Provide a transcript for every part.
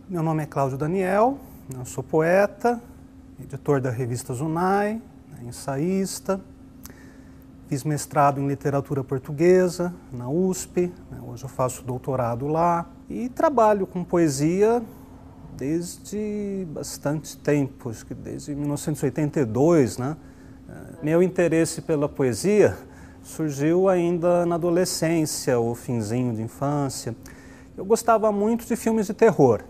Meu nome é Cláudio Daniel, eu sou poeta, editor da revista Zunai, ensaísta, fiz mestrado em literatura portuguesa na USP, hoje eu faço doutorado lá e trabalho com poesia desde bastante tempo, acho que desde 1982, né? Meu interesse pela poesia surgiu ainda na adolescência ou finzinho de infância. Eu gostava muito de filmes de terror.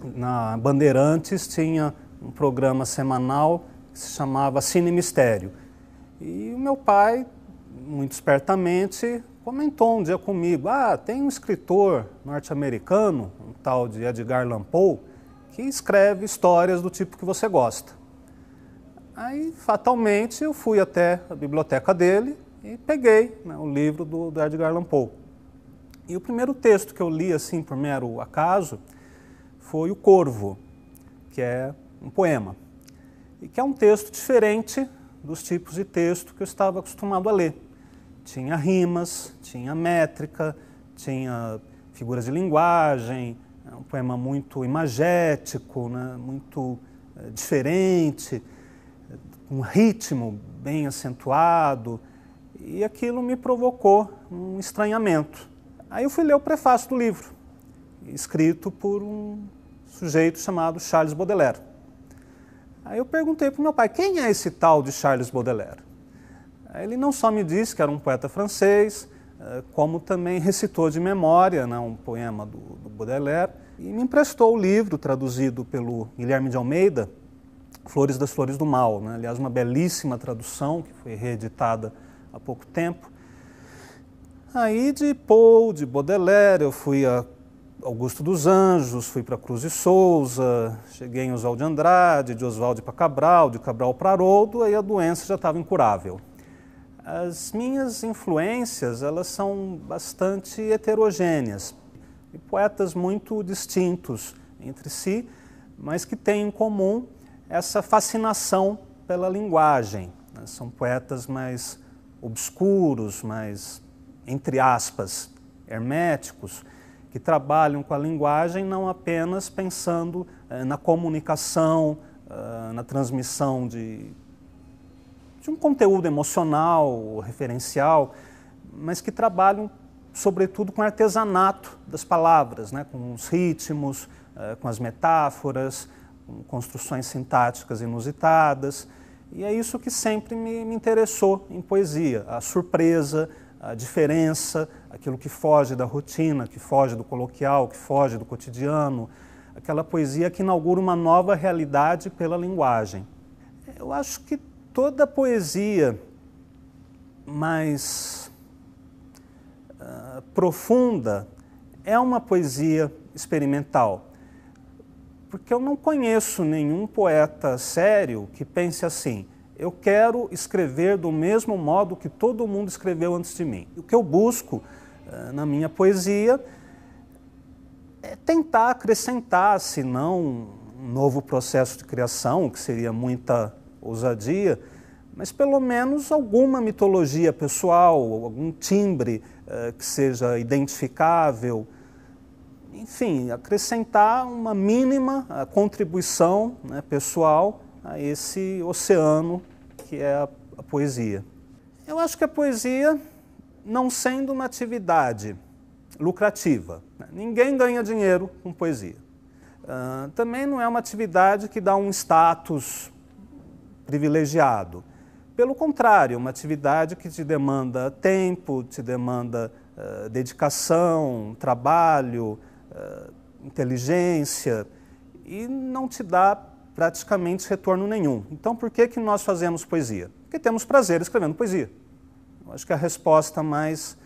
Na Bandeirantes tinha um programa semanal que se chamava Cine Mistério. E o meu pai, muito espertamente, comentou um dia comigo, tem um escritor norte-americano, um tal de Edgar Allan Poe, que escreve histórias do tipo que você gosta. Aí, fatalmente, eu fui até a biblioteca dele e peguei o livro do Edgar Allan Poe. E o primeiro texto que eu li, assim, por mero acaso, foi O Corvo, que é um poema, e que é um texto diferente dos tipos de texto que eu estava acostumado a ler. Tinha rimas, tinha métrica, tinha figuras de linguagem, é um poema muito imagético, né, muito diferente, um ritmo bem acentuado, e aquilo me provocou um estranhamento. Aí eu fui ler o prefácio do livro, escrito por um sujeito chamado Charles Baudelaire. Aí eu perguntei para o meu pai, quem é esse tal de Charles Baudelaire? Aí ele não só me disse que era um poeta francês, como também recitou de memória, né, um poema do Baudelaire, e me emprestou o livro traduzido pelo Guilherme de Almeida, Flores das Flores do Mal, né? Aliás, uma belíssima tradução que foi reeditada há pouco tempo. Aí de Poe, de Baudelaire, eu fui a Augusto dos Anjos, fui para Cruz de Souza, cheguei em Oswald de Andrade, de Oswald para Cabral, de Cabral para Haroldo, aí a doença já estava incurável. As minhas influências, elas são bastante heterogêneas, e poetas muito distintos entre si, mas que têm em comum essa fascinação pela linguagem, né? São poetas mais obscuros, mais, entre aspas, herméticos, que trabalham com a linguagem não apenas pensando na comunicação, na transmissão de um conteúdo emocional, referencial, mas que trabalham, sobretudo, com o artesanato das palavras, né? Com os ritmos, com as metáforas, com construções sintáticas inusitadas. E é isso que sempre me interessou em poesia, a surpresa, a diferença, aquilo que foge da rotina, que foge do coloquial, que foge do cotidiano, aquela poesia que inaugura uma nova realidade pela linguagem. Eu acho que toda poesia mais profunda é uma poesia experimental, porque eu não conheço nenhum poeta sério que pense assim, eu quero escrever do mesmo modo que todo mundo escreveu antes de mim. O que eu busco na minha poesia é tentar acrescentar, se não um novo processo de criação, que seria muita ousadia, mas pelo menos alguma mitologia pessoal, algum timbre que seja identificável, enfim, acrescentar uma mínima contribuição, né, pessoal a esse oceano que é a poesia. Eu acho que a poesia, não sendo uma atividade lucrativa, né, ninguém ganha dinheiro com poesia, também não é uma atividade que dá um status privilegiado. Pelo contrário, é uma atividade que te demanda tempo, te demanda dedicação, trabalho, inteligência, e não te dá praticamente retorno nenhum. Então, por que nós fazemos poesia? Porque temos prazer escrevendo poesia. Eu acho que a resposta mais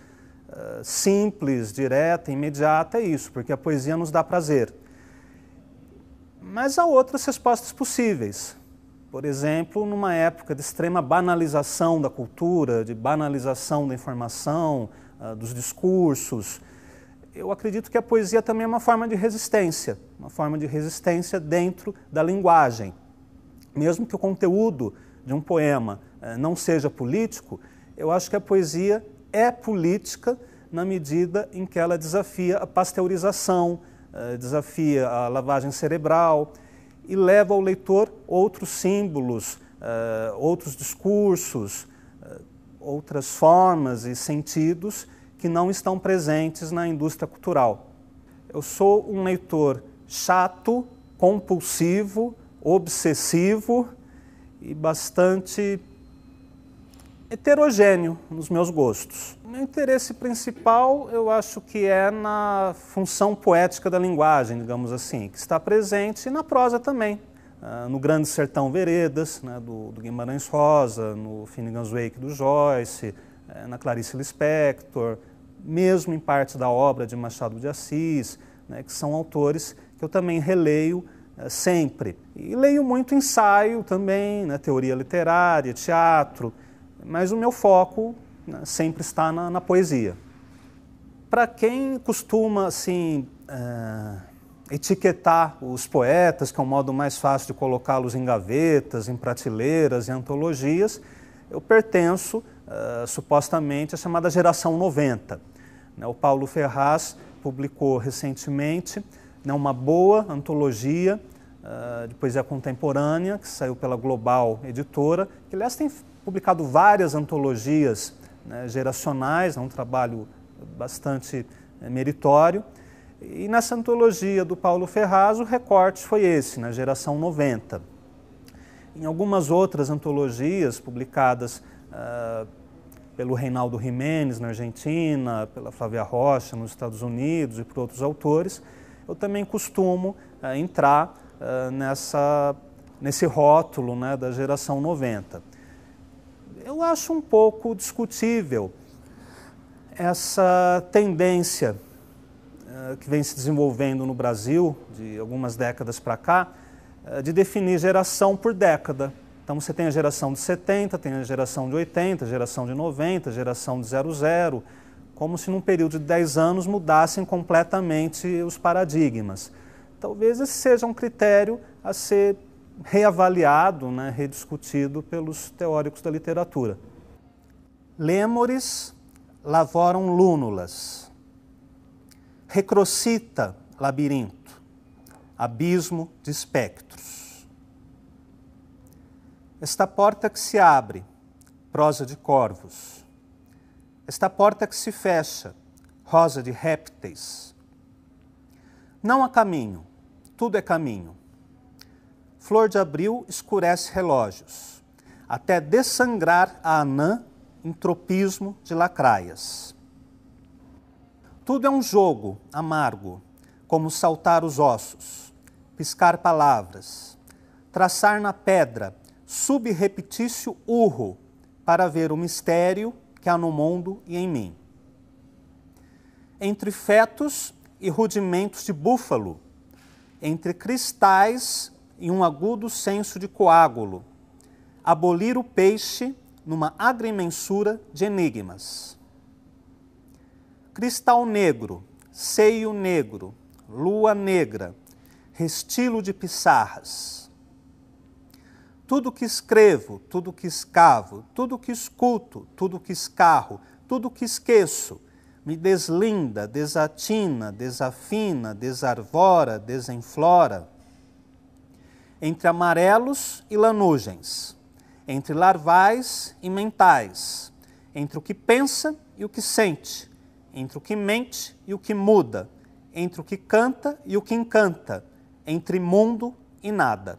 simples, direta, imediata é isso, porque a poesia nos dá prazer. Mas há outras respostas possíveis. Por exemplo, numa época de extrema banalização da cultura, de banalização da informação, dos discursos, eu acredito que a poesia também é uma forma de resistência dentro da linguagem. Mesmo que o conteúdo de um poema não seja político, eu acho que a poesia é política na medida em que ela desafia a pasteurização, desafia a lavagem cerebral e leva ao leitor outros símbolos, outros discursos, outras formas e sentidos que não estão presentes na indústria cultural. Eu sou um leitor chato, compulsivo, obsessivo e bastante heterogêneo nos meus gostos. O meu interesse principal, eu acho que é na função poética da linguagem, digamos assim, que está presente na prosa também. No Grande Sertão Veredas, né, do Guimarães Rosa, no Finnegan's Wake do Joyce, na Clarice Lispector, mesmo em parte da obra de Machado de Assis, né, que são autores que eu também releio sempre. E leio muito ensaio também, né, teoria literária, teatro, mas o meu foco, né, sempre está na poesia. Para quem costuma assim, etiquetar os poetas, que é um modo mais fácil de colocá-los em gavetas, em prateleiras, em antologias, eu pertenço supostamente à chamada geração 90. O Paulo Ferraz publicou recentemente uma boa antologia de poesia contemporânea, que saiu pela Global Editora, que aliás tem publicado várias antologias, né, geracionais, um trabalho bastante meritório. E nessa antologia do Paulo Ferraz, o recorte foi esse, na geração 90. Em algumas outras antologias publicadas pelo Reinaldo Jiménez, na Argentina, pela Flávia Rocha, nos Estados Unidos e por outros autores, eu também costumo entrar nesse rótulo, né, da geração 90. Eu acho um pouco discutível essa tendência que vem se desenvolvendo no Brasil, de algumas décadas para cá, de definir geração por década. Então você tem a geração de 70, tem a geração de 80, a geração de 90, a geração de 00, como se num período de 10 anos mudassem completamente os paradigmas. Talvez esse seja um critério a ser reavaliado, né, rediscutido pelos teóricos da literatura. Lemures lavoram lúnulas, recrocita labirinto, abismo de espectros. Esta porta que se abre, prosa de corvos. Esta porta que se fecha, rosa de répteis. Não há caminho, tudo é caminho. Flor de abril escurece relógios, até dessangrar a anã em tropismo de lacraias. Tudo é um jogo amargo, como saltar os ossos, piscar palavras, traçar na pedra subreptício urro para ver o mistério que há no mundo e em mim. Entre fetos e rudimentos de búfalo, entre cristais e um agudo senso de coágulo, abolir o peixe numa agrimensura de enigmas. Cristal negro, seio negro, lua negra, restilo de pissarras. Tudo que escrevo, tudo que escavo, tudo que escuto, tudo que escarro, tudo que esqueço, me deslinda, desatina, desafina, desarvora, desenflora. Entre amarelos e lanugens, entre larvais e mentais, entre o que pensa e o que sente, entre o que mente e o que muda, entre o que canta e o que encanta, entre mundo e nada.